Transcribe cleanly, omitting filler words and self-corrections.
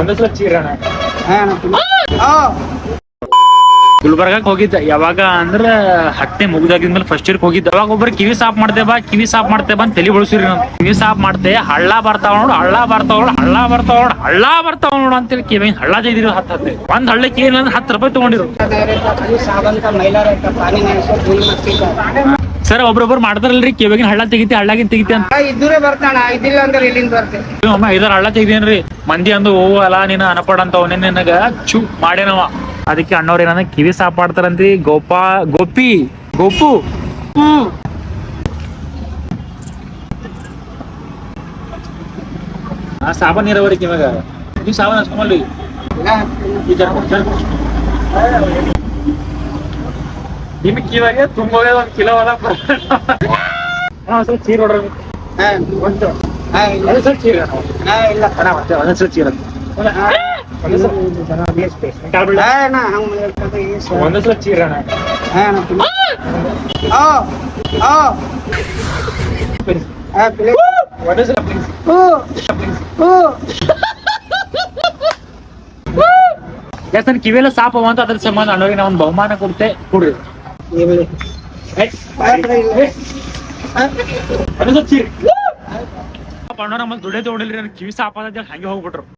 ಒಂದೊಂದ್ಸಲ ಚೀರಣ ಗುಲ್ಬರ್ಗಕ್ಕೆ ಹೋಗಿದ್ದ ಯಾವಾಗ ಅಂದ್ರ 10ನೇ ಮುಗ್ದಾಗಿದ್ಮೇಲೆ ಫಸ್ಟ್ ಇಯರ್ಕ್ ಹೋಗಿದ್ದ. ಅವಾಗ ಒಬ್ರು ಕಿವಿ ಸಾಫ್ ಮಾಡ್ತೇ ಬಾ ಅಂತ ತಲೆ ಬಳಸಿರಿ ನಾನು. ಕಿವಿ ಸಾಫ್ ಮಾಡ್ತೆ ಹಳ್ಳ ಬರ್ತಾವ ನೋಡು ಹಳ್ಳ ಬರ್ತಾವ ನೋಡು ಅಂತೇಳಿ ಕಿವಿ ಹಳ್ಳ ಜೈದಿರಿ 10 ಒಂದ್ ಹಳ್ಳಕ್ಕೆ ಏನಂದ್ರೆ 10 ರೂಪಾಯಿ ತಗೊಂಡಿರು. ಸರ್ ಒಬ್ರೊಬ್ರು ಮಾಡ್ತಾರಲ್ರಿ ಕಿವಿಗಿನ ಹಳ್ಳ ತೆಗಿತಿ ಹಳ್ಳಾಗಿನ್ ತೆಗಿತಿ ಅಂತ ಇದ್ದೂರೇ ಬರ್ತಾಣ. ಇದ್ದಿಲ್ಲ ಅಂದ್ರೆ ಎಲ್ಲಿಂದ ಬರ್ತೆ. ಒಮ್ಮ 5 ಹಳ್ಳ ತೆಗ್ದೇನ್ರಿ. ಮಂದಿ ಅಂದು ಅಲ್ಲ ನೀನು ಅನಪಡ ಅಂತ ನಿನಗ ಚೂ ಮಾಡೇನವ. ಅದಕ್ಕೆ ಅಣ್ಣವ್ರ ಏನಂದ್ರೆ ಕಿವಿ ಸಾಫ್ ಮಾಡ್ತಾರಂತ್ರಿ. ಗೋಪು ಸಾಬನ್ ನೀರವರಿ ಕಿವಾಗ ನೀವು ಸಾಬನ್ ಹಚ್ಕೊಂಬಲ್ರಿ ನಿಮ್ ಕಿವಾಗೆ ತುಂಬ 1 ಕಿಲೋ ಅದ ಸ್ವಲ್ಪ ಚೀರ್ ಹೊಡ್ರಿ ಒಂದ್ಸಲ ಚೀರ ಇಲ್ಲ ಒಂದೊಂದ್ಸಲ ಚೀರ ಒಂದೊಂದ್ಸಲ ಚೀರಣ ಒಂದೊಂದ್ಸಲ ಪ್ಲೀಸ್ ಯಾಕಂದ್ರೆ ಕಿವಿಯೆಲ್ಲ ಸಾಪ ಅಂತ ಅದ್ರ ಸಂಬಂಧ ಅಣ್ಣವ್ರಿಗೆ ನಾವು ಒಂದು ಬಹುಮಾನ ಕೊಡ್ತೆ ಕೊಡ್ರಿ. ಅಣ್ಣವ್ರ ನಮ್ಮಲ್ಲಿ ದುಡ್ಡೇ ತಗೊಂಡಿಲ್ರಿ ಕಿವಿ ಸಾಪ ಅಂತ ಹಂಗೆ ಹೋಗ್ಬಿಟ್ರು.